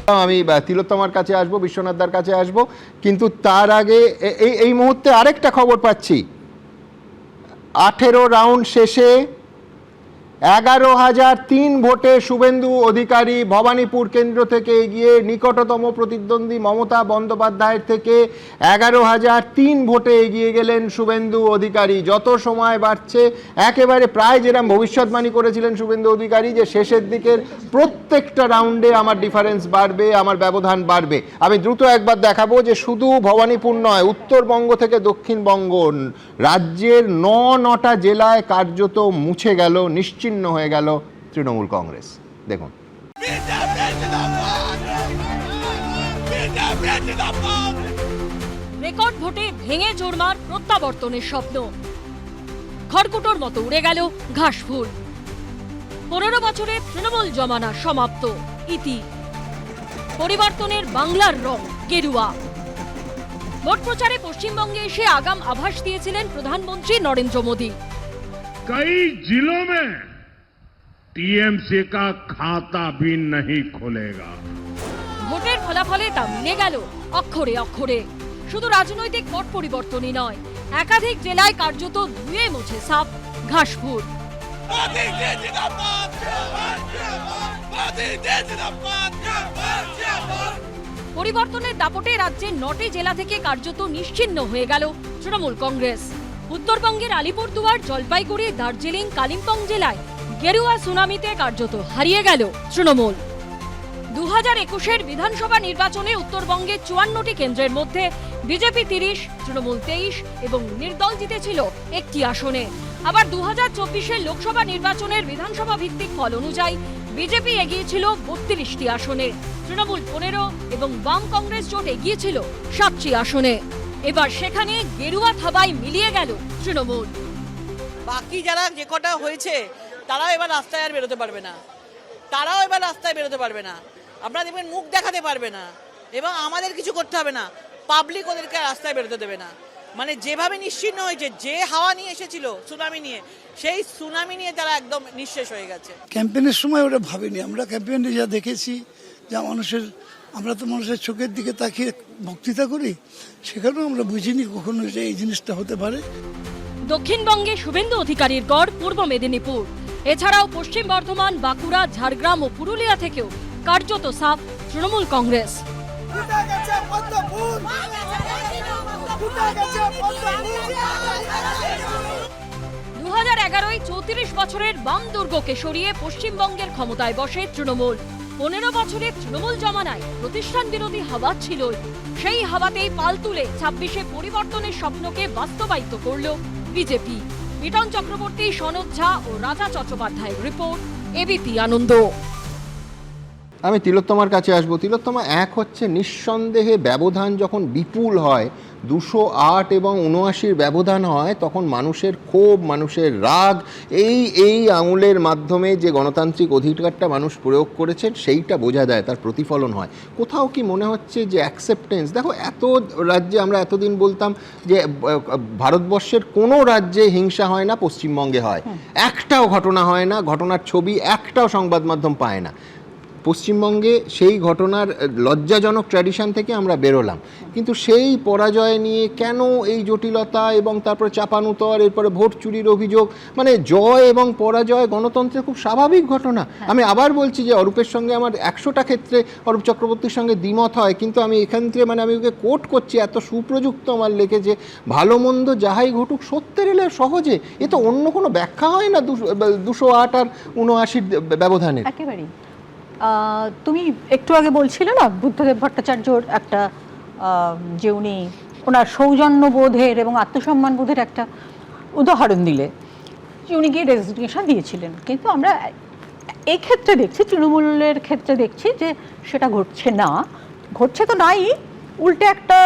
আমি তিলোত্তমার কাছে আসবো, বিশ্বনাথদার কাছে আসবো, কিন্তু তার আগে এই মুহূর্তে আরেকটা খবর পাচ্ছি। 18 রাউন্ড শেষে 11,003 ভোটে শুভেন্দু অধিকারী ভবানীপুর কেন্দ্র থেকে এগিয়ে নিকটতম প্রতিদ্বন্দ্বী মমতা বন্দ্যোপাধ্যায়ের থেকে 11,003 ভোটে এগিয়ে গেলেন শুভেন্দু অধিকারী। যত সময় বাড়ছে একেবারে প্রায় যেরকম ভবিষ্যৎবাণী করেছিলেন শুভেন্দু অধিকারী যে শেষের দিকের প্রত্যেকটা রাউন্ডে আমার ডিফারেন্স বাড়বে, আমার ব্যবধান বাড়বে। আমি দ্রুত একবার দেখাবো যে শুধু ভবানীপুর নয়, উত্তরবঙ্গ থেকে দক্ষিণবঙ্গ রাজ্যের 9টা জেলায় কার্যত মুছে গেল, নিশ্চিন্ন হয়ে গেল তৃণমূল কংগ্রেস। দেখুন, রেকর্ড ভোটে ভেঙে চোরমার প্রত্যাবর্তনের স্বপ্ন, খড়কুটোর মতো উড়ে গেল ঘাসফুল। 15 বছরের তৃণমূল জমানা সমাপ্ত, ইতি। পরিবর্তনের বাংলার রং গেরুয়া। ভোট প্রচারে পশ্চিমবঙ্গে এসে আগাম আভাস দিয়েছিলেন প্রধানমন্ত্রী নরেন্দ্র মোদী। कई जिलों में टीएमसी का खाता भी नहीं खुलेगा। ভোটের ফলাফলে তা মিলে গেল অক্ষরে অক্ষরে। শুধু রাজনৈতিক পট পরিবর্তনই নয়, একাধিক জেলায় কার্যত ধুয়ে মুছে সাফ ঘাসফুল। পরিবর্তনের দাপটে রাজ্যের 9টি জেলা থেকে কার্যত নিশ্চিহ্ন হয়ে গেল তৃণমূল কংগ্রেস। উত্তরবঙ্গের আলিপুরদুয়ার, জলপাইগুড়ি, দার্জিলিং, কালিম্পং জেলায় গেরুয়া সুনামিতে কার্যত হারিয়ে গেল তৃণমূল। 2021-এর বিধানসভা নির্বাচনে উত্তরবঙ্গের 54টি কেন্দ্রের মধ্যে বিজেপি 30, তৃণমূল 23 এবং নির্দল জিতেছিল একটি আসনে। আবার 2024-এর লোকসভা নির্বাচনের বিধানসভা ভিত্তিক ফল অনুযায়ী বিজেপি এগিয়েছিল 32টি আসনে, তৃণমূল 15 এবং বাম কংগ্রেস জোট এগিয়েছিল 7টি আসনে। এবার সেখানে গেরুয়া থাবায় মিলিয়ে গেল তৃণমূল। বাকি যারা যে কটা হয়েছে তারাও এবার রাস্তায় আর বেরোতে পারবে না, তারাও এবার রাস্তায় বেরোতে পারবে না। আপনারা দেখবেন মুখ দেখাতে পারবে না এবং আমাদের কিছু করতে হবে না, পাবলিক ওদেরকে রাস্তায় বেরোতে দেবে না। মানে যেভাবে নিশ্চিহ্ন হয়েছে, যে হাওয়া নিয়ে এসেছিল সুনামি নিয়ে, সেই সুনামি নিয়ে তারা একদম নিঃশেষ হয়ে গেছে। ক্যাম্পেইনের সময় ওটা ভাবিনি আমরা, ক্যাম্পেইনে যা দেখেছি, যা আমরা তো মানুষের চোখের দিকে তাকিয়ে বক্তৃতা করি, সেখানেও আমরা বুঝিনি কখনো যে এই জিনিসটা হতে পারে। দক্ষিণবঙ্গে শুভেন্দু অধিকারীর গড় পূর্ব মেদিনীপুর, এছাড়াও পশ্চিম বর্ধমান, বাঁকুড়া, ঝাড়গ্রাম ও পুরুলিয়া থেকেও কার্যত সাফ তৃণমূল কংগ্রেস। 2011-য় 34 বছরের বাম দুর্গকে সরিয়ে পশ্চিমবঙ্গের ক্ষমতায় বসে তৃণমূল। 15 বছরের তৃণমূল জমানায় প্রতিষ্ঠান বিরোধী হাওয়া ছিলই, সেই হাওয়াতেই পাল তুলে 26-এ পরিবর্তনের স্বপ্নকে বাস্তবায়িত করল বিজেপি। মিটন চক্রবর্তী, সনদ ঝা ও রাজা চট্টোপাধ্যায়ের রিপোর্ট, এবিপি আনন্দ। আমি তিলোত্তমার কাছে আসবো। তিলোত্তমা, এক হচ্ছে নিঃসন্দেহে ব্যবধান যখন বিপুল হয়, 208 এবং 79 ব্যবধান হয়, তখন মানুষের ক্ষোভ, মানুষের রাগ, এই আঙুলের মাধ্যমে যে গণতান্ত্রিক অধিকারটা মানুষ প্রয়োগ করেছেন সেইটা বোঝা যায়, তার প্রতিফলন হয়। কোথাও কি মনে হচ্ছে যে অ্যাকসেপ্টেন্স, দেখো এত রাজ্যে আমরা এতদিন বলতাম যে ভারতবর্ষের কোনো রাজ্যে হিংসা হয় না, পশ্চিমবঙ্গে হয়, একটাও ঘটনা হয় না, ঘটনার ছবি একটাও সংবাদ মাধ্যম পায় না। পশ্চিমবঙ্গে সেই ঘটনার লজ্জাজনক ট্র্যাডিশন থেকে আমরা বেরোলাম, কিন্তু সেই পরাজয় নিয়ে কেন এই জটিলতা এবং তারপরে চাপানুতর, এরপরে ভোট চুরির অভিযোগ, মানে জয় এবং পরাজয় গণতন্ত্রের খুব স্বাভাবিক ঘটনা। আমি আবার বলছি যে অরূপের সঙ্গে আমার 100টা ক্ষেত্রে অরূপ চক্রবর্তীর সঙ্গে দ্বিমত হয়, কিন্তু আমি এখান থেকে আমি ওকে কোট করছি, এত সুপ্রযুক্ত আমার লেখেছে, ভালো মন্দ যাহাই ঘটুক সত্যের এলে সহজে, এ তো অন্য কোনো ব্যাখ্যা হয় না 208 আর 79 ব্যবধানের। একেবারেই। তুমি একটু আগে বলছিলে না বুদ্ধদেব ভট্টাচার্যর একটা যে উনি ওনার সৌজন্যবোধের এবং আত্মসম্মানবোধের একটা উদাহরণ দিলে, যে উনি গিয়ে রেজিগনেশন দিয়েছিলেন, কিন্তু আমরা এই ক্ষেত্রে দেখছি, তৃণমূলের ক্ষেত্রে দেখছি যে সেটা ঘটছে তো নাই, উল্টে একটা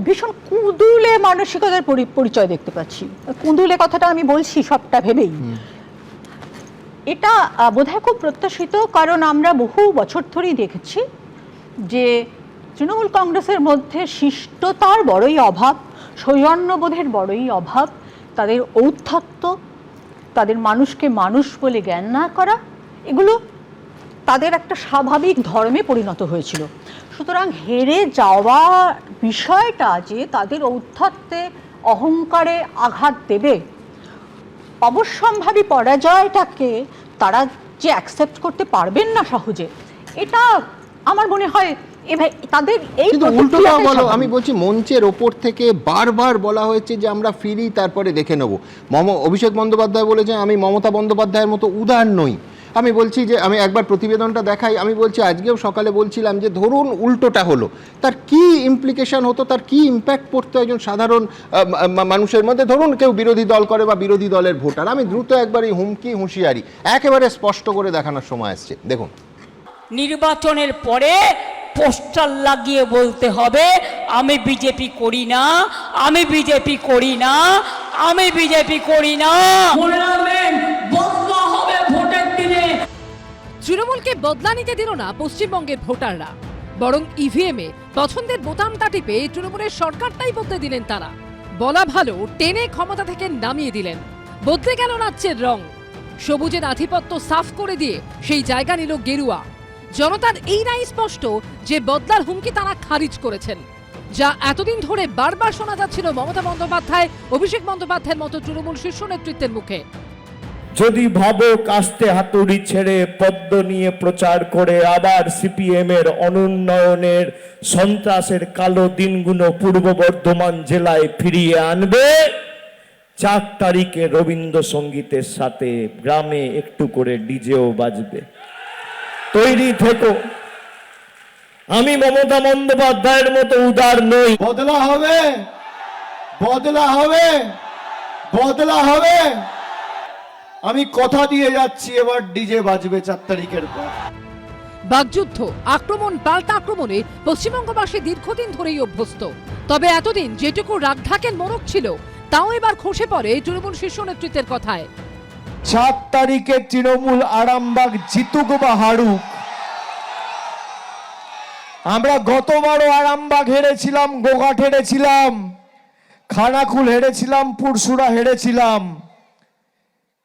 ভীষণ কুঁদুলে মানসিকতার পরিচয় দেখতে পাচ্ছি। কুঁদুলে কথাটা আমি বলছি সবটা ভেবেই, এটা বোধহয় খুব প্রত্যাশিত, কারণ আমরা বহু বছর ধরেই দেখেছি যে তৃণমূল কংগ্রেসের মধ্যে শিষ্টতার বড়ই অভাব, সৌজন্যবোধের বড়ই অভাব, তাদের ঔদ্ধত্য, তাদের মানুষকে মানুষ বলে জ্ঞান না করা, এগুলো তাদের একটা স্বাভাবিক ধর্মে পরিণত হয়েছিল। সুতরাং হেরে যাওয়া বিষয়টা যে তাদের ঔদ্ধত্যে অহংকারে আঘাত দেবে, অবশ্যম্ভাবী পরাজয়টাকে তারা যে অ্যাকসেপ্ট করতে পারবেন না সহজে, এটা আমার মনে হয় তাদের এই কিন্তু উল্টোটা বলো, আমি বলছি মঞ্চের ওপর থেকে বারবার বলা হয়েছে যে আমরা ফিরি তারপরে দেখে নেব। অভিষেক বন্দ্যোপাধ্যায় বলেছে আমি মমতা বন্দ্যোপাধ্যায়ের মতো উদার নই। আমি বলছি যে আমি একবার প্রতিবেদনটা দেখাই, আমি বলছি আজকেও সকালে বলছিলাম যে ধরুন উল্টোটা হলো, তার কি ইমপ্লিকেশন হতো, তার কি ইম্প্যাক্ট পড়তো একজন সাধারণ মানুষের মধ্যে। ধরুন কেউ বিরোধী দল করে বা বিরোধী দলের ভোটার, আমি দ্রুত একবার এই হুমকি হুঁশিয়ারি একেবারে স্পষ্ট করে দেখানোর সময় আসছে। দেখুন, নির্বাচনের পরে পোস্টার লাগিয়ে বলতে হবে আমি বিজেপি করি না, আমি বিজেপি করি না, আমি বিজেপি করি না। মনে রাখবেন বদলা হবে ভোটের দিনে। তৃণমূলকে বদলা নিতে দিল না পশ্চিমবঙ্গের ভোটাররা, বরং ইভিএমে পছন্দের বোতামটা টিপে তৃণমূলের সরকারটাই বদলে দিলেন তারা। বলা ভালো টেনে ক্ষমতা থেকে নামিয়ে দিলেন। বদলে গেল রাজ্যের রং, সবুজের আধিপত্য সাফ করে দিয়ে সেই জায়গা নিল গেরুয়া। জনতার এই রায় স্পষ্ট যে বদলার হুমকি তারা খারিজ করেছেন, যা এতদিন ধরে বারবার শোনা যাচ্ছিল মমতা বন্দ্যোপাধ্যায়, অভিষেক বন্দ্যোপাধ্যায়ের মতো তৃণমূল শীর্ষ নেতৃত্বের মুখে। যদি ভাবো কাস্তে হাতুড়ি ছেড়ে পদ্ম নিয়ে প্রচার করে আবার সিপিএম এর অনুন্নয়নের সন্ত্রাসের কালো দিনগুলো পূর্ব বর্ধমান জেলায় ফিরিয়ে আনবে, 4 তারিখে রবীন্দ্রসঙ্গীতের সাথে গ্রামে একটু করে ডিজেও বাজবে, তৈরি থেকো। আমি মমতা বন্দ্যোপাধ্যায়ের মতো উদার নই। বদলা হবে, বদলা হবে, বদলা হবে। আমি কথা দিয়ে যাচ্ছি, এবার ডিজে বাজবে 4 তারিখের পর। বাকযুদ্ধ, আক্রমণ, পাল্টা আক্রমণে পশ্চিমবঙ্গবাসী দীর্ঘদিন ধরেই অভ্যস্ত। তবে এতদিন যেটুকু রাগঢাকের মোড়ক ছিল তাও এবার খসে পড়ে তৃণমূল শীর্ষ নেতৃত্বের কথায়। 4 তারিখে তৃণমূল আরামবাগ জিতুক বা হারুক, আমরা গতবারও আরামবাগ হেরেছিলাম, গোঘাট হেরেছিলাম, খানাকুল হেরেছিলাম, পুরসুরা হেরেছিলাম,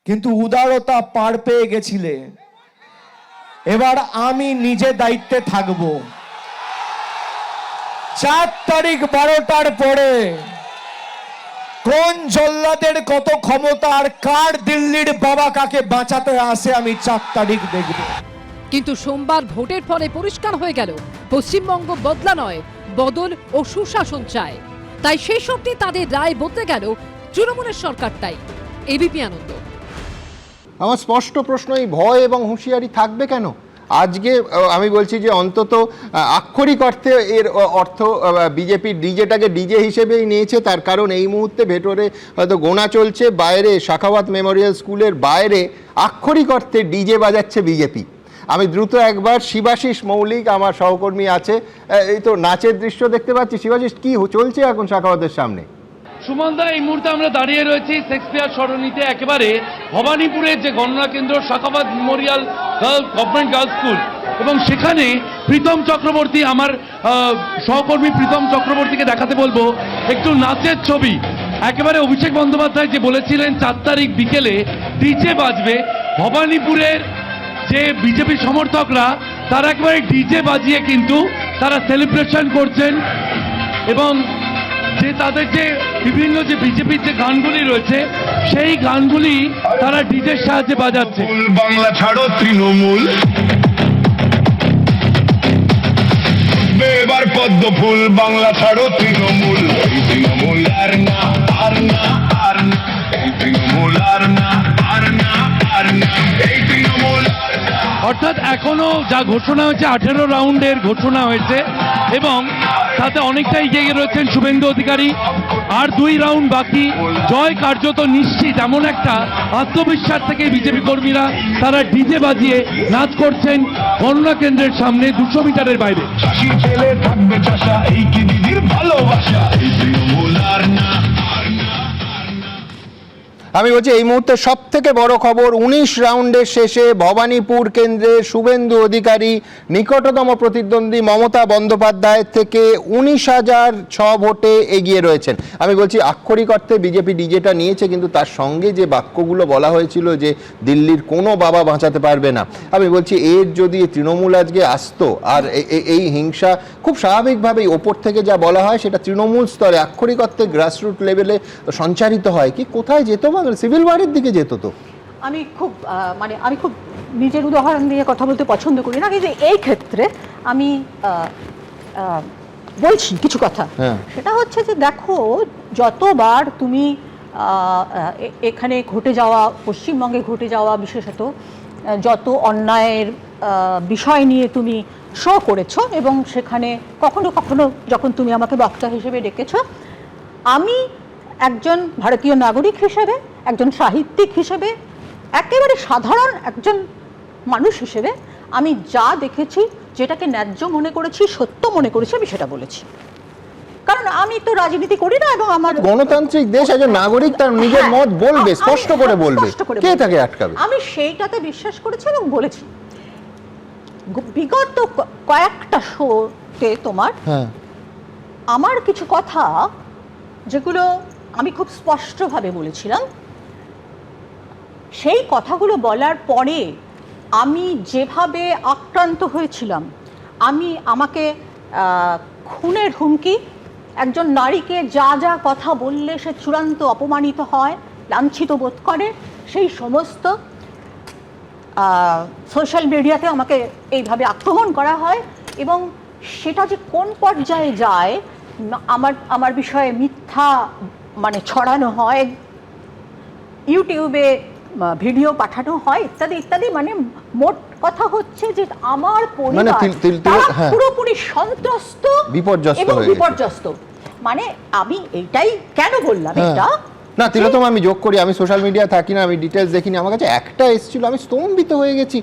কিন্তু উদারতা পার পেয়ে গেছিলে। এবার আমি নিজে দায়িত্বে থাকবো। 4 তারিখ 12টার পরে কোন জল্লাদের কত ক্ষমতা আর কার দিল্লির বাবা কাকে বাঁচাতে আসে আমি 4 তারিখ দেখব। কিন্তু সোমবার ভোটের ফলে পরিষ্কার হয়ে গেল পশ্চিমবঙ্গ বদলা নয়, বদল ও সুশাসন চায়। তাই শেষ অবধি তাদের রায় বদলে গেল তৃণমূলের সরকারটাই। এবিপি আনন্দ। আমার স্পষ্ট প্রশ্ন, এই ভয় এবং হুঁশিয়ারি থাকবে কেন? আজকে আমি বলছি যে অন্তত আক্ষরিক অর্থে এর অর্থ বিজেপির ডিজেটাকে ডিজে হিসেবেই নিয়েছে। তার কারণ এই মুহূর্তে ভেতরে হয়তো গোনা চলছে, বাইরে শাখাওয়াত মেমোরিয়াল স্কুলের বাইরে আক্ষরিক অর্থে ডিজে বাজাচ্ছে বিজেপি। আমি দ্রুত একবার শিবাশিস মৌলিক আমার সহকর্মী আছে, এই তো নাচের দৃশ্য দেখতে পাচ্ছি। শিবাশিস, কি চলছে এখন শাখাওয়াতের সামনে? সুমনদা, এই মুহূর্তে আমরা দাঁড়িয়ে রয়েছি শেক্সপিয়ার সরণিতে, একেবারে ভবানীপুরের যে গণনা কেন্দ্র Shakhawat Memorial government girls school, এবং সেখানে প্রীতম চক্রবর্তী, আমার সহকর্মী প্রীতম চক্রবর্তীকে দেখাতে বলবো একটু নাচের ছবি। একেবারে অভিষেক বন্দ্যোপাধ্যায় যে বলেছিলেন 4 তারিখ বিকেলে ডিজে বাজবে, ভবানীপুরের যে বিজেপি সমর্থকরা তারা একেবারে ডিজে বাজিয়ে কিন্তু তারা সেলিব্রেশন করছেন, এবং যে তাদের যে বিভিন্ন যে বিজেপির যে গানগুলি রয়েছে সেই গানগুলি তারা ডিজের সাহায্যে বাজাচ্ছে। বাংলা ছাড়ো তৃণমূল, এবার পদ্ম ফুল, বাংলা ছাড়ো তৃণমূল, তৃণমূল আর না, আর না, আর না, তৃণমূল আর না, আর না, আর না, এই তৃণমূল। অর্থাৎ এখনো যা ঘোষণা হয়েছে 18 রাউন্ডের ঘোষণা হয়েছে, এবং তাতে অনেকটা এগিয়ে রয়েছেন শুভেন্দু অধিকারী। আর 2 রাউন্ড বাকি, জয় কার্যত নিশ্চিত, এমন একটা আত্মবিশ্বাস থেকে বিজেপি কর্মীরা তারা ডিজে বাজিয়ে নাচ করছেন গণনা কেন্দ্রের সামনে 200 মিটারের বাইরে। চাষির ছেলে থাকবে চাষা, এই কি দিদির ভালোবাসা, এই তৃণমূল আর না, আর না, আর না। আমি বলছি এই মুহূর্তে সব থেকে বড় খবর, 19 রাউন্ডের শেষে ভবানীপুর কেন্দ্রে শুভেন্দু অধিকারী নিকটতম প্রতিদ্বন্দ্বী মমতা বন্দ্যোপাধ্যায়ের থেকে 19,006 ভোটে এগিয়ে রয়েছেন। আমি বলছি আক্ষরিক অর্থে বিজেপি ডিজেটা নিয়েছে, কিন্তু তার সঙ্গে যে বাক্যগুলো বলা হয়েছিল যে দিল্লির কোনো বাবা বাঁচাতে পারবে না, আমি বলছি এর যদি তৃণমূল আজকে আসতো আর এই হিংসা খুব স্বাভাবিকভাবেই ওপর থেকে যা বলা হয় সেটা তৃণমূল স্তরে আক্ষরিক অর্থে গ্রাসরুট লেভেলে সঞ্চারিত হয়, কি কোথায় যেত বা সিভিল ওয়ারের দিকে যেত। তো আমি খুব নিজের উদাহরণ দিয়ে কথা বলতে পছন্দ করি না, কিন্তু এই ক্ষেত্রে আমি বলছি কিছু কথা। সেটা হচ্ছে যে দেখো, যতবার তুমি এখানে ঘটে যাওয়া, পশ্চিমবঙ্গে ঘটে যাওয়া বিশেষত যত অন্যায়ের বিষয় নিয়ে তুমি শো করেছো, এবং সেখানে কখনো কখনো যখন তুমি আমাকে বক্তা হিসেবে ডেকেছো, আমি একজন ভারতীয় নাগরিক হিসেবে, একজন সাহিত্যিক হিসেবে, একেবারে সাধারণ একজন মানুষ হিসেবে আমি যা দেখেছি, যেটাকে ন্যায্য মনে করেছি, সত্য মনে করেছি, আমি সেটা বলেছি। কারণ আমি তো রাজনীতি করি না, এবং আমার গণতান্ত্রিক দেশ, একজন নাগরিক তার নিজের মত বলবে, স্পষ্ট করে বলবে, কে তাকে আটকাবে? আমি সেইটাতে বিশ্বাস করেছি এবং বলেছি। বিগত কয়েকটা শোতে তোমার আমার কিছু কথা যেগুলো আমি খুব স্পষ্টভাবে বলেছিলাম, সেই কথাগুলো বলার পরে আমি যেভাবে আক্রান্ত হয়েছিলাম, আমাকে খুনের হুমকি, একজন নারীকে যা যা কথা বললে সে চূড়ান্ত অপমানিত হয়, লাঞ্ছিত বোধ করে, সেই সমস্ত সোশ্যাল মিডিয়াতে আমাকে এইভাবে আক্রমণ করা হয়, এবং সেটা যে কোন পর্যায়ে যায়, আমার বিষয়ে মিথ্যা ছড়ানো হয়, ইউটিউবে ভিডিও পাঠানো হয়, ইত্যাদি ইত্যাদি। মোট কথা হচ্ছে যে আমার পরিবার পুরোপুরি সন্ত্রস্ত, বিপর্যস্ত। আমি এইটাই কেন বললাম এটা না তিলোত্তমা, আমি যোগ করি, আমি সোশ্যাল মিডিয়া থাকি না, আমি ডিটেলস দেখিনি, আমার কাছে একটা এসেছিল, আমি স্তম্ভিত হয়ে গেছি।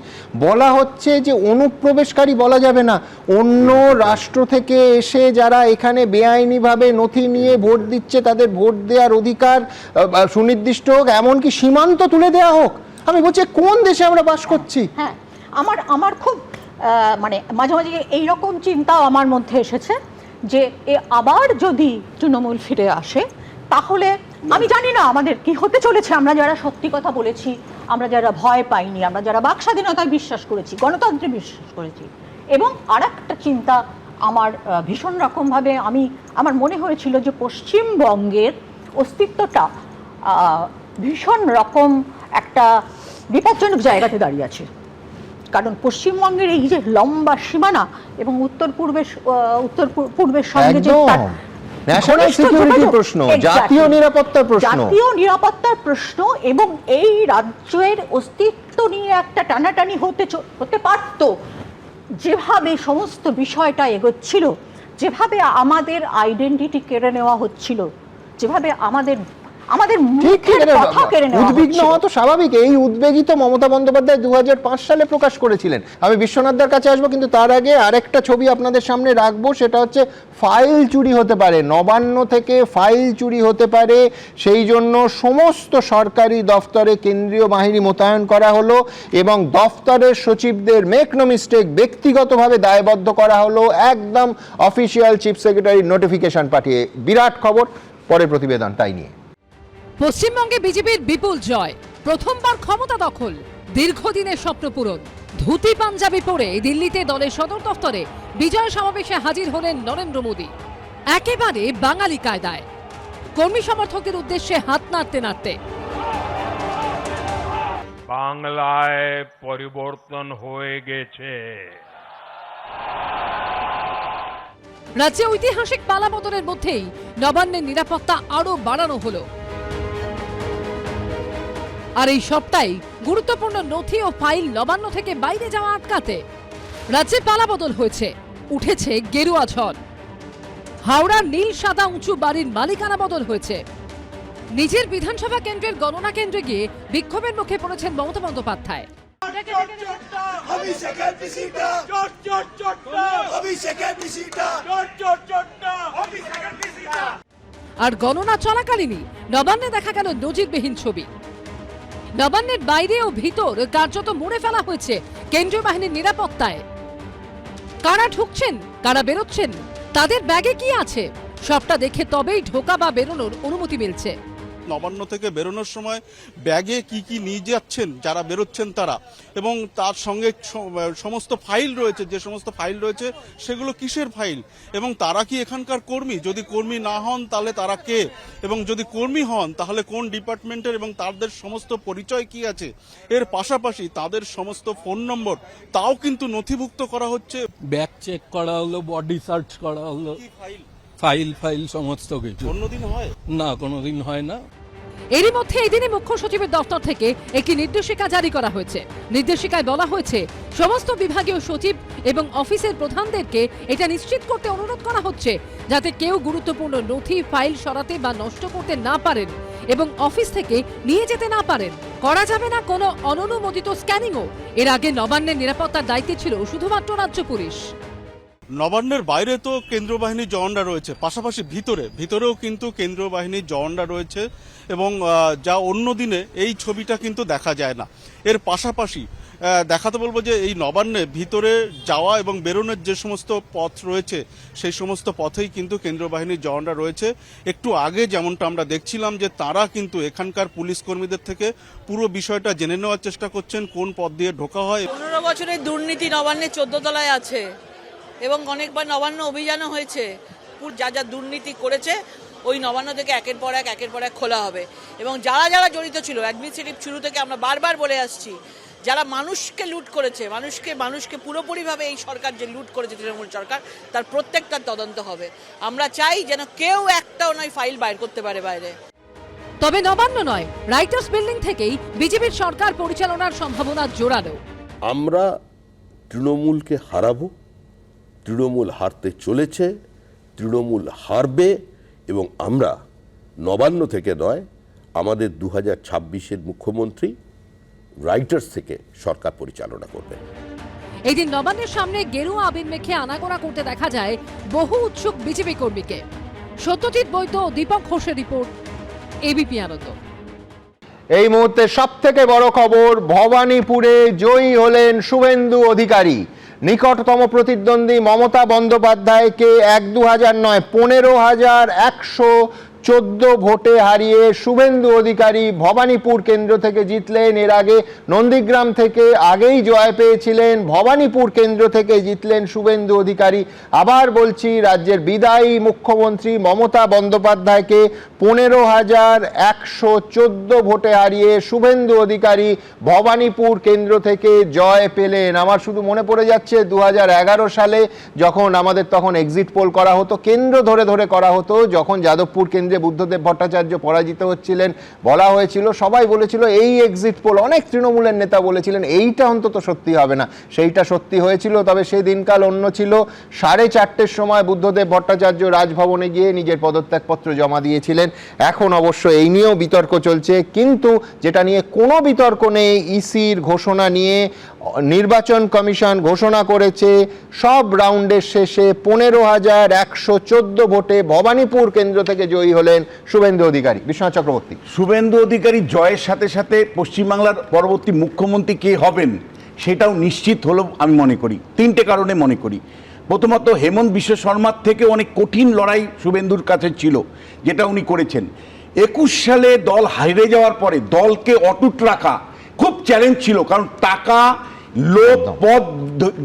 বলা হচ্ছে যে অনুপ্রবেশকারী বলা যাবে না, অন্য রাষ্ট্র থেকে এসে যারা এখানে বেআইনিভাবে নথি নিয়ে ভোট দিচ্ছে তাদের ভোট দেওয়ার অধিকার সুনির্দিষ্ট হোক, এমনকি সীমান্ত তুলে দেওয়া হোক। আমি বলছি কোন দেশে আমরা বাস করছি? হ্যাঁ, আমার খুব মাঝে মাঝে এইরকম চিন্তাও আমার মধ্যে এসেছে যে আবার যদি তৃণমূল ফিরে আসে, তাহলে আমি জানি না আমাদের কি হতে চলেছে। আমরা যারা সত্যি কথা বলেছি, আমরা যারা ভয় পাইনি, আমরা যারা বাক স্বাধীনতায় বিশ্বাস করেছি, গণতন্ত্রে বিশ্বাস করেছি, এবং আর একটা চিন্তা আমার ভীষণ রকমভাবে আমার মনে হয়েছিল যে পশ্চিমবঙ্গের অস্তিত্বটা ভীষণ রকম একটা বিপজ্জনক জায়গাতে দাঁড়িয়ে আছে। কারণ পশ্চিমবঙ্গের এই যে লম্বা সীমানা এবং উত্তর পূর্বের সঙ্গে যে ন্যাশনাল সিকিউরিটি প্রশ্ন, জাতীয় নিরাপত্তার প্রশ্ন, এবং এই রাজ্যের অস্তিত্ব নিয়ে একটা টানাটানি হতে পারত। যেভাবে সমস্ত বিষয়টা এগোচ্ছিল, যেভাবে আমাদের আইডেন্টিটি কেড়ে নেওয়া হচ্ছিল, যেভাবে আমাদের উদ্বিগ্ন হওয়া তো স্বাভাবিক। এই উদ্বেগই তো মমতা বন্দ্যোপাধ্যায় 2005 সালে প্রকাশ করেছিলেন। আমি বিশ্বনাথদার কাছে আসবো, কিন্তু তার আগে আরেকটা ছবি আপনাদের সামনে রাখবো, সেটা হচ্ছে ফাইল চুরি হতে পারে, নবান্ন থেকে ফাইল চুরি হতে পারে, সেই জন্য সমস্ত সরকারি দফতরে কেন্দ্রীয় বাহিনী মোতায়েন করা হলো, এবং দফতরের সচিবদের মেক নো মিস্টেক ব্যক্তিগতভাবে দায়বদ্ধ করা হলো, একদম অফিসিয়াল চিফ সেক্রেটারির নোটিফিকেশন পাঠিয়ে। বিরাট খবর, পরের প্রতিবেদন তাই নিয়ে। পশ্চিমবঙ্গে বিজেপির বিপুল জয়, প্রথমবার ক্ষমতা দখল, দীর্ঘদিনের স্বপ্ন পূরণ। ধুতি পাঞ্জাবি পরে দিল্লিতে দলের সদর দফতরে বিজয় সমাবেশে হাজির হলেন নরেন্দ্র মোদী, একেবারে বাঙালি কায়দায়, কর্মী সমর্থকদের উদ্দেশ্যে হাত নাড়তে নাড়তে। বাংলায় পরিবর্তন হয়ে গেছে। রাজ্যে ঐতিহাসিক পালাবদলের মধ্যেই নবান্নের নিরাপত্তা আরো বাড়ানো হলো। আর এই সবটাই গুরুত্বপূর্ণ নথি ও ফাইল নবান্ন থেকে বাইরে যাওয়া আটকাতে। রাজ্যে পালাবদল হয়েছে, উঠেছে গেরুয়া ঝড়। হাওড়ার নীল সাদা উঁচু বাড়ির মালিকানা বদল হয়েছে। নিজের বিধানসভা কেন্দ্রের গণনা কেন্দ্রে গিয়ে বিক্ষোভের মুখে পড়েছেন মমতা বন্দ্যোপাধ্যায়। আর গণনা চলাকালীনই নবান্নে দেখা গেল নজিরবিহীন ছবি। নবান্নের বাইরে ও ভিতর কার্যত মুড়ে ফেলা হয়েছে কেন্দ্রীয় বাহিনীর নিরাপত্তায়। কারা ঢুকছেন, কারা বেরোচ্ছেন, তাদের ব্যাগে কি আছে, সবটা দেখে তবেই ঢোকা বা বেরোনোর অনুমতি মিলছে। নবান্ন থেকে বেরোনোর সময় ব্যাগে কি কি নিয়ে যাচ্ছেন যারা বেরোচ্ছেন তারা, এবং তার সঙ্গে সমস্ত ফাইল রয়েছে, যে সমস্ত ফাইল রয়েছে সেগুলো কিসের ফাইল, এবং তারা কি এখানকার কর্মী, যদি কর্মী না হন তাহলে তারা কে, এবং যদি কর্মী হন তাহলে কোন ডিপার্টমেন্টের, এবং তাদের সমস্ত পরিচয় কি আছে। এর পাশাপাশি তাদের সমস্ত ফোন নম্বর তাও কিন্তু নথিভুক্ত করা হচ্ছে। ব্যাগ চেক করা হলো, বডি সার্চ করা হলো, ফাইল সমস্ত কিছু। অন্যদিন হয় না, কোনোদিন হয় না। এরই মধ্যে এদিনই মুখ্য সচিবের দপ্তর থেকে একটি নির্দেশিকা জারি করা হয়েছে। নির্দেশিকায় বলা হয়েছে সমস্ত বিভাগীয় সচিব এবং অফিসের প্রধানদেরকে এটা নিশ্চিত করতে অনুরোধ করা হচ্ছে যাতে কেউ গুরুত্বপূর্ণ নথি ফাইল সরাতে বা নষ্ট করতে না পারেন এবং অফিস থেকে নিয়ে যেতে না পারেন। করা যাবে না কোনো অননুমোদিত স্ক্যানিংও। এর আগে নবান্নের নিরাপত্তার দায়িত্বে ছিল শুধুমাত্র রাজ্য পুলিশ। নবান্নের বাইরে তো কেন্দ্রীয় বাহিনীর জওয়ানরা রয়েছে, পাশাপাশি ভিতরেও কিন্তু কেন্দ্রীয় বাহিনীর জওয়ানরা রয়েছে, এবং যা অন্য দিনে এই ছবিটা কিন্তু দেখা যায় না। এর পাশাপাশি দেখাতে বলবো যে এই নবান্নে ভিতরে যাওয়া এবং বেরোনোর যে সমস্ত পথ রয়েছে সেই সমস্ত পথেই কিন্তু কেন্দ্রীয় বাহিনীর জওয়ানরা রয়েছে। একটু আগে যেমনটা আমরা দেখছিলাম যে তারা কিন্তু এখানকার পুলিশ কর্মীদের থেকে পুরো বিষয়টা জেনে নেওয়ার চেষ্টা করছেন, কোন পথ দিয়ে ঢোকা হয়। 15 বছরের দুর্নীতি নবান্নের 14 তলায় আছে, এবং অনেকবার নবান্ন অভিযানও হয়েছে। যা যা দুর্নীতি করেছে ওই নবান্ন থেকে একের পর এক খোলা হবে, এবং যারা যারা জড়িত ছিল অ্যাডমিনিস্ট্রেটিভ শুরু থেকে আমরা বারবার বলে আসছি, যারা মানুষকে লুট করেছে, মানুষকে পুরোপুরিভাবে এই সরকার যে লুট করেছে তৃণমূল সরকার, তার প্রত্যেকটার তদন্ত হবে। আমরা চাই যেন কেউ একটাও নয় ফাইল বাইর করতে পারে বাইরে। তবে নবান্ন নয়, রাইটার্স বিল্ডিং থেকেই বিজেপির সরকার পরিচালনার সম্ভাবনা জোরালো। আমরা তৃণমূলকে হারাবো, তৃণমূল হারতে চলেছে, তৃণমূল হারবে, এবং আমরা নবান্ন থেকে নয়, আমাদের 2026-এর মুখ্যমন্ত্রী রাইটার্স থেকে সরকার পরিচালনা করবে। এদিন নবান্নের সামনে গেরুয়া আবির মেখে আনাগোনা করতে দেখা যায় বহু উৎসুক বিজেপি কর্মীকে। সত্যজিৎ বৈদ্য ও দীপক ঘোষের রিপোর্ট, এবিপি আনন্দ। এই মুহূর্তে সব থেকে বড় খবর, ভবানীপুরে জয়ী হলেন শুভেন্দু অধিকারী। নিকটতম প্রতিদ্বন্দ্বী মমতা বন্দ্যোপাধ্যায়কে 1-2 নয় 15,114 ভোটে হারিয়ে শুভেন্দু অধিকারী ভবানীপুর কেন্দ্র থেকে জিতলেন। এর আগে নন্দীগ্রাম থেকে আগেই জয় পেয়েছিলেন, ভবানীপুর কেন্দ্র থেকে জিতলেন শুভেন্দু অধিকারী। আবার বলছি, রাজ্যের বিদায়ী মুখ্যমন্ত্রী মমতা বন্দ্যোপাধ্যায়কে 15,114 ভোটে হারিয়ে শুভেন্দু অধিকারী ভবানীপুর কেন্দ্র থেকে জয় পেলেন। আমার শুধু মনে পড়ে যাচ্ছে 2011 সালে যখন আমাদের তখন এক্সিট পোল করা হতো, কেন্দ্র ধরে ধরে করা হতো, যখন যাদবপুর কেন্দ্রে বুদ্ধদেব ভট্টাচার্য পরাজিত হচ্ছিলেন, বলা হয়েছিল, সবাই বলেছিল এই এক্সিট পোল, অনেক তৃণমূলের নেতা বলেছিলেন এইটা অন্তত সত্যি হবে না। সেইটা সত্যি হয়েছিল, তবে সেই দিনকাল অন্য ছিল। 4:30-র সময় বুদ্ধদেব ভট্টাচার্য রাজভবনে গিয়ে নিজের পদত্যাগপত্র জমা দিয়েছিলেন। এখন অবশ্য এই নিয়েও বিতর্ক চলছে, কিন্তু যেটা নিয়ে কোনো বিতর্ক নেই, ইসির ঘোষণা নিয়ে। নির্বাচন কমিশন ঘোষণা করেছে সব রাউন্ডের শেষে 15,114 ভোটে ভবানীপুর কেন্দ্র থেকে জয়ী হলেন শুভেন্দু অধিকারী। বিশ্বনাথ চক্রবর্তী। শুভেন্দু অধিকারী জয়ের সাথে সাথে পশ্চিমবাংলার পরবর্তী মুখ্যমন্ত্রী কে হবেন সেটাও নিশ্চিত হলো আমি মনে করি। 3টে কারণে মনে করি। প্রথমত, হেমন্ত বিশ্ব শর্মার থেকে অনেক কঠিন লড়াই শুভেন্দুর কাছে ছিল, যেটা উনি করেছেন। 21 সালে দল হারিয়ে যাওয়ার পরে দলকে অটুট রাখা খুব চ্যালেঞ্জ ছিল, কারণ টাকা, লোভ, পদ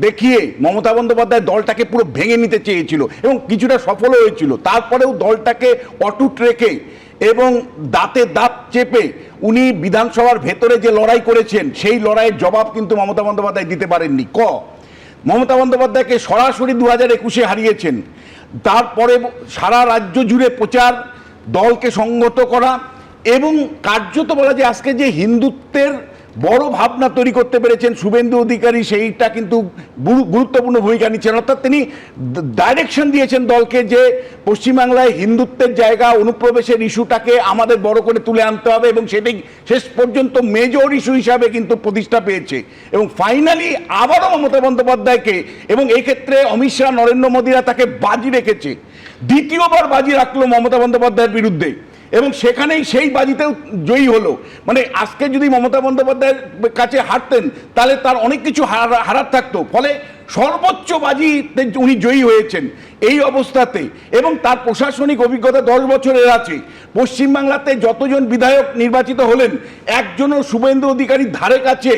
দেখিয়ে মমতা বন্দ্যোপাধ্যায় দলটাকে পুরো ভেঙে নিতে চেয়েছিল, এবং কিছুটা সফল হয়েছিল। তারপরেও দলটাকে অটুট রেখে এবং দাঁতে দাঁত চেপে উনি বিধানসভার ভেতরে যে লড়াই করেছেন, সেই লড়াইয়ের জবাব কিন্তু মমতা বন্দ্যোপাধ্যায় দিতে পারেননি। মমতা বন্দ্যোপাধ্যায়কে সরাসরি 2021-এ হারিয়েছেন। তারপরে সারা রাজ্য জুড়ে প্রচার, দলকে সংগত করা, এবং কার্যত বলা যায় আজকে যে হিন্দুত্বের বড় ভাবনা তৈরি করতে পেরেছেন শুভেন্দু অধিকারী, সেইটা কিন্তু গুরুত্বপূর্ণ ভূমিকা নিচ্ছেন। অর্থাৎ তিনি ডাইরেকশন দিয়েছেন দলকে যে পশ্চিমবাংলায় হিন্দুত্বের জায়গা, অনুপ্রবেশের ইস্যুটাকে আমাদের বড় করে তুলে আনতে হবে, এবং সেটাই শেষ পর্যন্ত মেজর ইস্যু হিসাবে কিন্তু প্রতিষ্ঠা পেয়েছে। এবং ফাইনালি আবারও মমতা বন্দ্যোপাধ্যায়কে, এবং এক্ষেত্রে অমিত শাহ, নরেন্দ্র মোদীরা তাকে বাজি রেখেছে, দ্বিতীয়বার বাজি রাখলো মমতা বন্দ্যোপাধ্যায়ের বিরুদ্ধে, এবং সেখানেই সেই বাজিতেও জয়ী হলো। মানে আজকে যদি মমতা বন্দ্যোপাধ্যায়ের কাছে হারতেন তাহলে তার অনেক কিছু হারার থাকতো, ফলে সর্বোচ্চ বাজিতে উনি জয়ী হয়েছেন এই অবস্থাতে। এবং তার প্রশাসনিক অভিজ্ঞতা 10 বছরের আছে। পশ্চিমবাংলাতে যতজন বিধায়ক নির্বাচিত হলেন, একজনও শুভেন্দু অধিকারীর ধারে কাছে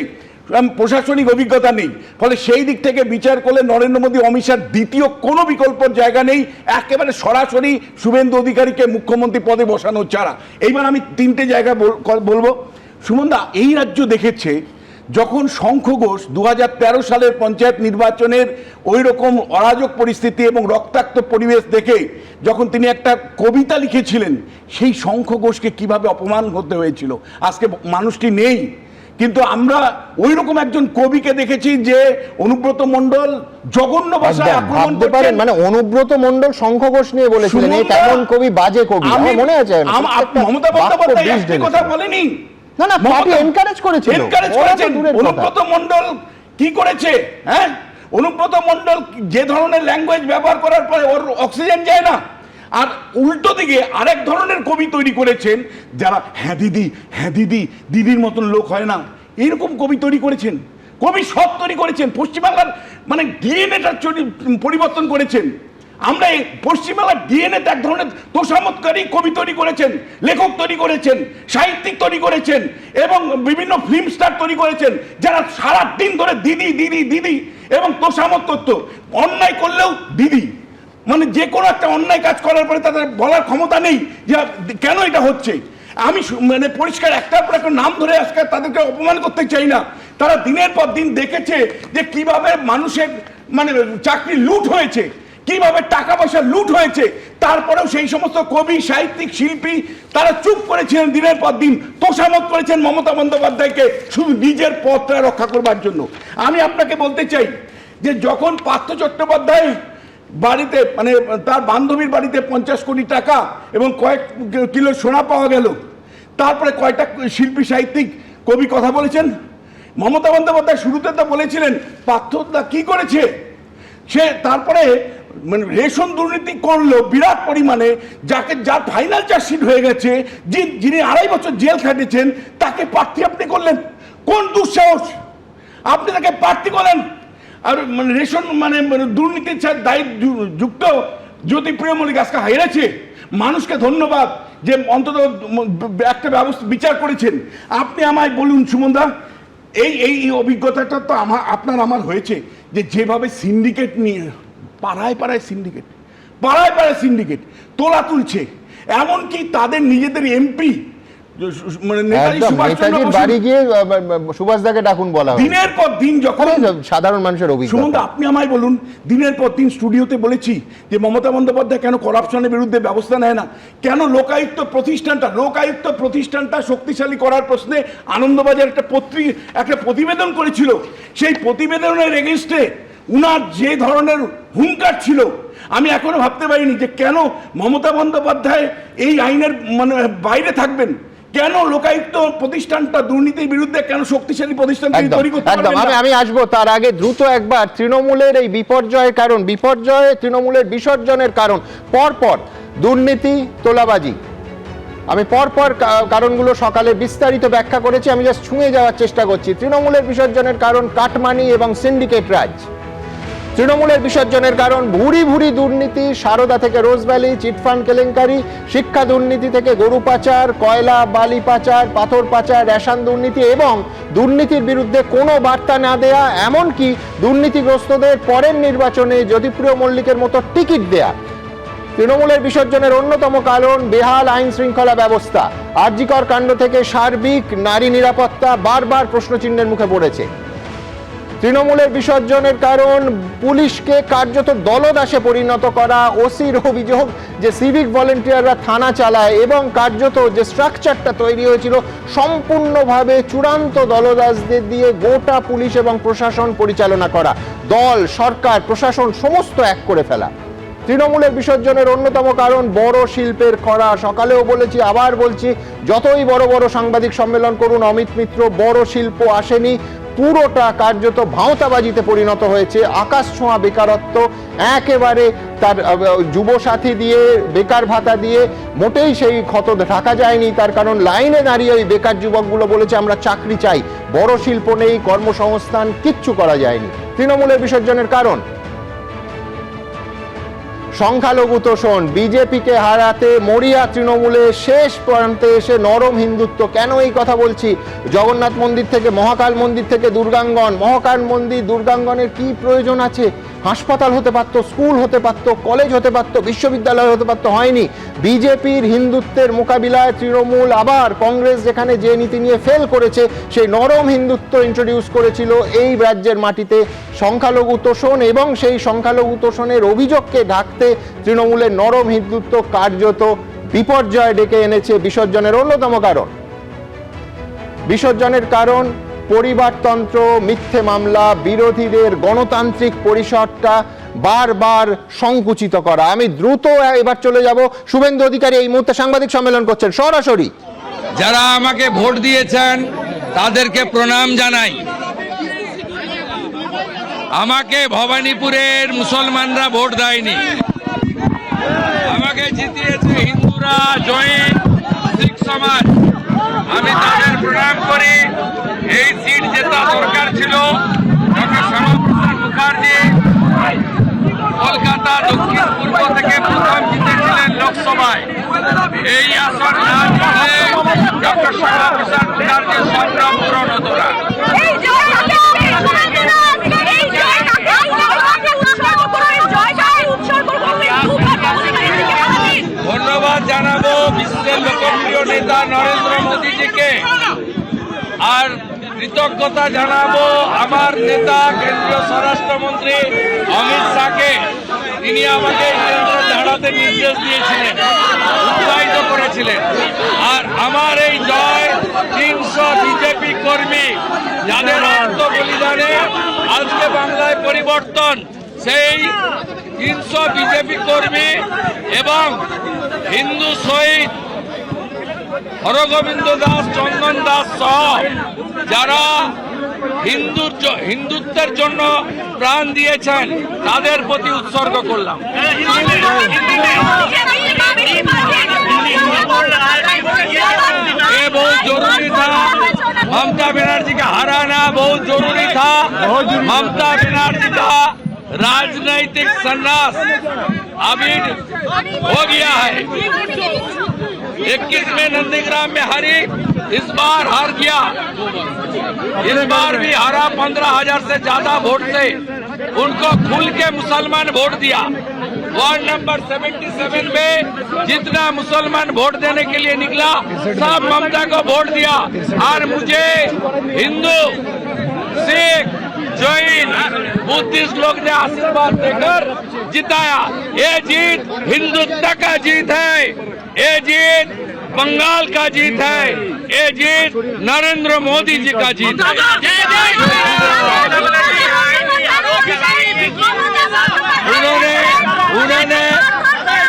প্রশাসনিক অভিজ্ঞতা নেই। ফলে সেই দিক থেকে বিচার করলে নরেন্দ্র মোদী, অমিত শাহ দ্বিতীয় কোনো বিকল্পর জায়গা নেই, একেবারে সরাসরি শুভেন্দু অধিকারীকে মুখ্যমন্ত্রী পদে বসানো ছাড়া। এইবার আমি 3টে জায়গা বলবো। সুমনদা, এই রাজ্য দেখেছে যখন শঙ্খ ঘোষ 2013 সালের পঞ্চায়েত নির্বাচনের ওই রকম অরাজক পরিস্থিতি এবং রক্তাক্ত পরিবেশ দেখে যখন তিনি একটা কবিতা লিখেছিলেন, সেই শঙ্খ ঘোষকে কিভাবে অপমান করতে হয়েছিল। আজকে মানুষটি নেই, কিন্তু আমরা ওই রকম একজন কবিকে দেখেছি যে অনুব্রত মণ্ডল জঘন্য ভাষায় আক্রমণ করতেন। মানে অনুব্রত মণ্ডল শঙ্খ ঘোষ নিয়ে বলেছিলেন এই তেমন কবি বাজে কবি, আমার মনে আছে। মমতা বন্দ্যোপাধ্যায় একটা কথা বলেনি, না না, পার্টি এনকারেজ করেছিল। অনুব্রত মণ্ডল কি করেছে? হ্যাঁ, অনুব্রত মণ্ডল যে ধরনের ল্যাঙ্গুয়েজ ব্যবহার করার পরে ওর অক্সিজেন যায় না। আর উল্টো দিকে আরেক ধরনের কবি তৈরি করেছেন, যারা হ্যাঁ দিদি, হ্যাঁ দিদি, দিদির মতন লোক হয় না, এরকম কবি তৈরি করেছেন। কবি সব তৈরি করেছেন, পশ্চিমবাংলার মানে ডিএনএটা পরিবর্তন করেছেন। আমরা এই পশ্চিমবাংলার ডিএনএতে এক ধরনের তোষামতকারী কবি তৈরি করেছেন, লেখক তৈরি করেছেন, সাহিত্যিক তৈরি করেছেন, এবং বিভিন্ন ফিল্ম স্টার তৈরি করেছেন, যারা সারা দিন ধরে দিদি দিদি দিদি এবং তোষামত করতো। অন্যায় করলেও দিদি, মানে যে কোনো একটা অন্যায় কাজ করার পরে তাদের বলার ক্ষমতা নেই যে কেন এটা হচ্ছে। আমি মানে পরিষ্কার একটার পর একটা নাম ধরে আজকে তাদেরকে অপমান করতে চাই না। তারা দিনের পর দিন দেখেছে যে কিভাবে মানুষের মানে চাকরি লুট হয়েছে, কিভাবে টাকা পয়সা লুট হয়েছে। তারপরেও সেই সমস্ত কবি, সাহিত্যিক, শিল্পী তারা চুপ করেছিলেন, দিনের পর দিন তোষামত করেছেন মমতা বন্দ্যোপাধ্যায়কে শুধু নিজের পদটা রক্ষা করবার জন্য। আমি আপনাকে বলতে চাই যে যখন পার্থ চট্টোপাধ্যায় বাড়িতে মানে তার বান্ধবীর বাড়িতে 50 কোটি টাকা এবং কয়েক কিলো সোনা পাওয়া গেল, তারপরে কয়টা শিল্পী, সাহিত্যিক, কবি কথা বলেছেন। মমতা বন্দ্যোপাধ্যায় শুরুতে তো বলেছিলেন পার্থদা কি করেছে, সে তারপরে মানে রেশন দুর্নীতি করলো বিরাট পরিমাণে, যার ফাইনাল চার্জশিট হয়ে গেছে, যিনি 2.5 বছর জেল খাটিয়েছেন, তাকে প্রার্থী আপনি করলেন। কোন দুঃসাহস, আপনি তাকে প্রার্থী করেন। আর মানে রেশন মানে দুর্নীতির সাথে দায়ী যুক্ত জ্যোতিপ্রিয় মল্লিক আজকে হেরেছে। মানুষকে ধন্যবাদ যে অন্তত একটা বিচার করেছেন। আপনি আমায় বলুন সুমনদা, এই অভিজ্ঞতাটা তো আপনার আমার হয়েছে যে যেভাবে সিন্ডিকেট নিয়ে পাড়ায় পাড়ায় সিন্ডিকেট তোলা তুলছে, এমনকি তাদের নিজেদের এমপি মানে নেতাজির বাড়ি গিয়ে সুভাষদাকে ডাকুন বলা হয় দিনের পর দিন। যখন সাধারণ মানুষের অভিজ্ঞতা, আপনি আমায় বলুন, দিনের পর দিন স্টুডিওতে বলেছি যে মমতা বন্দ্যোপাধ্যায় কেন করাপশনের বিরুদ্ধে ব্যবস্থা নেয় না, কেন লোকায়ুক্ত প্রতিষ্ঠানটা শক্তিশালী করার প্রশ্নে আনন্দবাজার একটা প্রতিবেদন করেছিল। সেই প্রতিবেদনের এগেইনস্টে উনার যে ধরনের হুঙ্কার ছিল, আমি এখনো ভাবতে পারিনি যে কেন মমতা বন্দ্যোপাধ্যায় এই আইনের মানে বাইরে থাকবেন। কেন লোকায়ুক্ত প্রতিষ্ঠানটা দুর্নীতির বিরুদ্ধে কেন শক্তিশালী প্রতিষ্ঠান তৈরি করতে পারবেন না? আমি আসবো, তার আগে দ্রুত একবার তৃণমূলের এই বিপর্যয়ের কারণ, তৃণমূলের বিসর্জনের কারণ, পরপর দুর্নীতি, তোলাবাজি, আমি পরপর কারণগুলো সকালে বিস্তারিত ব্যাখ্যা করেছি। আমি জাস্ট ছুঁয়ে যাওয়ার চেষ্টা করছি। তৃণমূলের বিসর্জনের কারণ কাটমানি এবং সিন্ডিকেট রাজ। তৃণমূলের বিসর্জনের কারণ ভুরি ভুরি দুর্নীতি, সারদা থেকে রোজভ্যালি, চিটফান্ড কেলেঙ্কারি, শিক্ষা দুর্নীতি থেকে গরু পাচার, কয়লা বালি পাচার, পাথর পাচার, রেশন দুর্নীতি এবং দুর্নীতির বিরুদ্ধে কোনো বার্তা না দেয়া, এমনকি দুর্নীতিগ্রস্তদের পরের নির্বাচনে জ্যোতিপ্রিয় মল্লিকের মতো টিকিট দেয়া। তৃণমূলের বিসর্জনের অন্যতম কারণ বেহাল আইন শৃঙ্খলা ব্যবস্থা। আর.জি. কর কাণ্ড থেকে সার্বিক নারী নিরাপত্তা বারবার প্রশ্নচিহ্নের মুখে পড়েছে। তৃণমূলের বিসর্জনের কারণ পুলিশকে কার্যত দলদাসে পরিণত করা, ওসির অভিযোগ যে সিভিক ভলেন্টিয়াররা থানা চালায় এবং কার্যত যে স্ট্রাকচারটা তৈরি হয়েছিল সম্পূর্ণভাবে চূড়ান্ত দলদাসদের দিয়ে গোটা পুলিশ এবং প্রশাসন পরিচালনা করা, দল, সরকার, প্রশাসন সমস্ত এক করে ফেলা। তৃণমূলের বিসর্জনের অন্যতম কারণ বড় শিল্পের খরা। সকালেও বলেছি, আবার বলছি, যতই বড় বড় সাংবাদিক সম্মেলন করুন অমিত মিত্র, বড় শিল্প আসেনি, পুরোটা কার্যত ভাঁওতাবাজিতে পরিণত হয়েছে। আকাশ ছোঁয়া বেকারত্ব, একেবারে তার যুবসাথী দিয়ে, বেকার ভাতা দিয়ে মোটেই সেই ক্ষত ঢাকা যায়নি। তার কারণ লাইনে দাঁড়িয়ে ওই বেকার যুবকগুলো বলেছে আমরা চাকরি চাই, বড় শিল্প নেই, কর্মসংস্থান, কিচ্ছু করা যায়নি। তৃণমূলের বিসর্জনের কারণ সংখ্যালঘু তোষণ, বিজেপিকে হারাতে মরিয়া তৃণমূলে শেষ প্রান্তে এসে নরম হিন্দুত্ব। কেন এই কথা বলছি? জগন্নাথ মন্দির থেকে মহাকাল মন্দির থেকে দুর্গাঙ্গন, মহাকাল মন্দির দুর্গাঙ্গনের কি প্রয়োজন আছে? হাসপাতাল হতে পারত, স্কুল হতে পারত, কলেজ হতে পারত, বিশ্ববিদ্যালয় হতে পারত, হয়নি। বিজেপির হিন্দুত্বের মোকাবিলায় তৃণমূল আবার কংগ্রেস যেখানে যে নীতি নিয়ে ফেল করেছে সেই নরম হিন্দুত্ব ইন্ট্রোডিউস করেছিল এই রাজ্যের মাটিতে। সংখ্যালঘু তোষণ এবং সেই সংখ্যালঘু তোষণের অভিযোগকে ঢাকতে তৃণমূলের নরম হিন্দুত্ব কার্যত বিপর্যয় ডেকে এনেছে। বিসর্জনের অন্যতম কারণ, বিসর্জনের কারণ পরিবারতন্ত্র, মিথ্যে মামলা, বিরোধীদের গণতান্ত্রিক পরিসরটা বারবার সংকুচিত করা। আমি দ্রুত এবার চলে যাব, শুভেন্দু অধিকারী এই মুহূর্তে সাংবাদিক সম্মেলন করছেন সরাসরি। যারা আমাকে ভোট দিয়েছেন তাদেরকে প্রণাম জানাই। আমাকে ভবানীপুরের মুসলমানরা ভোট দেয়নি, আমাকে জিতিয়েছে হিন্দুরা, জৈন, শিখ সমাজ। আমি তাদের প্রণাম করি। এই সিট জেতা দরকার ছিল। ডক্টর শ্যামাপ্রসাদ মুখার্জি কলকাতা দক্ষিণ পূর্ব থেকে প্রথম জিতেছিলেন লোকসভায়। এই আসন না জিতলে ডক্টর শ্যামাপ্রসাদ মুখার্জির সংগ্রাম পূরণ হতো না। ধন্যবাদ জানাবো বিশ্বের লোকপ্রিয় নেতা নরেন্দ্র মোদীজিকে, আর কৃতজ্ঞতা জানাবো আমার নেতা কেন্দ্রীয় স্বরাষ্ট্রমন্ত্রী অমিত শাহকে। তিনি আমাকে কেন্দ্র দাঁড়াতে নির্দেশ দিয়েছিলেন, উৎসাহিত করেছিলেন। আর আমার এই জয় 300 বিজেপি কর্মী যাদের আত্মবলিদানে আজকে বাংলায় পরিবর্তন, সেই 300 বিজেপি কর্মী এবং হিন্দু শহীদ হরগোবিন্দ দাস, চন্দন দাস সহ যারা হিন্দুত্বের জন্য প্রাণ দিয়েছেন তাদের প্রতি উৎসর্গ করলাম। ये बहुत जरूरी था, ममता बनर्जी का हराना बहुत जरूरी था। ममता बनर्जी का राजनैतिक संन्यास अभी हो गया है। 21 में नंदीग्राम में हारी, इस बार हार गया। इस बार भी हारा 15,000 से ज्यादा वोट से। उनको खुल के मुसलमान वोट दिया। वार्ड नंबर 77 में जितना मुसलमान वोट देने के लिए निकला सब ममता को वोट दिया। और मुझे हिंदू, सिख, जैन, बुद्धिस्ट लोग ने आशीर्वाद देकर जिताया। ये जीत हिंदुत्व का जीत है, ये जीत बंगाल का जीत है, ये जीत नरेंद्र मोदी जी का जीत है।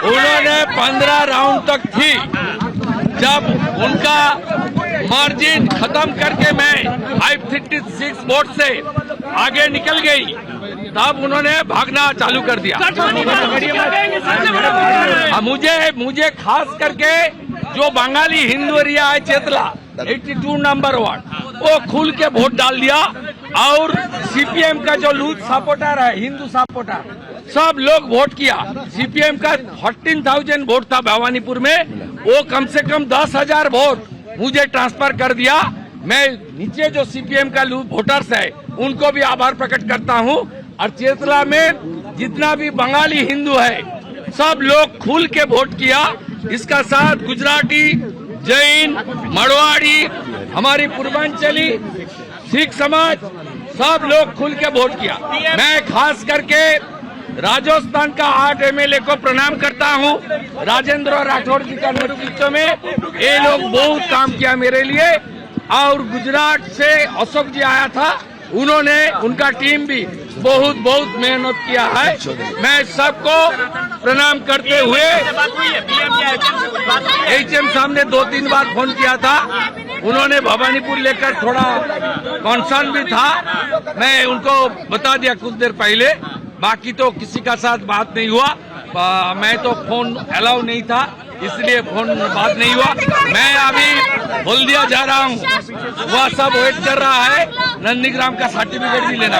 उन्होंने 15 राउंड तक थी। जब उनका मार्जिन खत्म करके मैं 536 वोट से आगे निकल गई, तब उन्होंने भागना चालू कर दिया। मुझे खास करके जो बंगाली हिंदू एरिया है चेतला 82 नंबर वार्ड, वो खुल के वोट डाल दिया। और सीपीएम का जो लूज सपोर्टर है, हिंदू सपोर्टर, सब लोग वोट किया। सीपीएम का 14,000 वोट था भवानीपुर में, वो कम से कम 10,000 वोट मुझे ट्रांसफर कर दिया। मैं नीचे जो सीपीएम का वोटर्स है उनको भी आभार प्रकट करता हूँ। और चेतला में जितना भी बंगाली हिंदू है सब लोग खुल के वोट किया। इसका साथ गुजराती, जैन, मरवाड़ी, हमारी पूर्वांचली, सिख समाज सब लोग खुल के वोट किया। मैं खास करके राजस्थान का 8 एमएलए को प्रणाम करता हूं, राजेंद्र राठौड़ जी का नेतृत्व में ये लोग बहुत काम किया मेरे लिए। और गुजरात से अशोक जी आया था, उन्होंने उनका टीम भी बहुत बहुत मेहनत किया है। मैं सबको प्रणाम करते हुए HM साहब ने 2-3 बार फोन किया था, उन्होंने भवानीपुर लेकर थोड़ा कंसर्न भी था, मैं उनको बता दिया कुछ देर पहले। बाकी तो किसी का साथ बात नहीं हुआ, मैं तो फोन अलाउ नहीं था इसलिए फोन बात नहीं हुआ। मैं अभी हल्दिया जा रहा हूँ, वह सब वेट कर रहा है, नंदीग्राम का सर्टिफिकेट भी लेना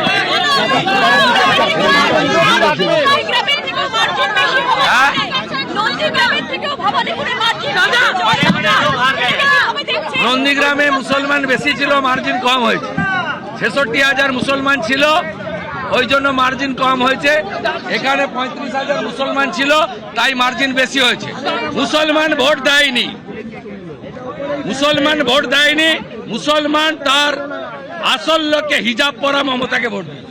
নন্দীগ্রামে মুসলমান বেশি ছিল, মার্জিন কম হয়েছে। ৬৬,০০০ মুসলমান ছিল, ওই জন্য মার্জিন কম হয়েছে। এখানে ৩৫,০০০ মুসলমান ছিল, তাই মার্জিন বেশি হয়েছে। মুসলমান ভোট দেয়নি, মুসলমান ভোট দেয়নি, মুসলমান তার আসল লোককে হিজাব পরা মমতাকে ভোট দিল।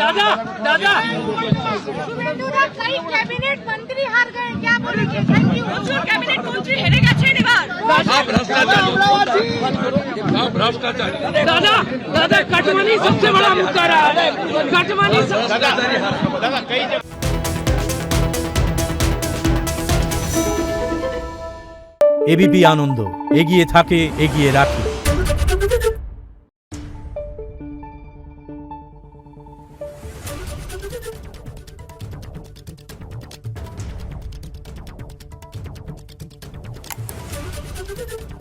दादा दादा कई कैबिनेट मंत्री हार गए, क्या बोलेंगे? Thank you. कैबिनेट मंत्री हेरे গেছেন এবার। भ्रष्टाचारी दादा दादा कटवानी सबसे बड़ा मुद्दा रहा है, कटवानी এবিপি আনন্দ এগিয়ে থাকে, এগিয়ে রাখে। Thank you.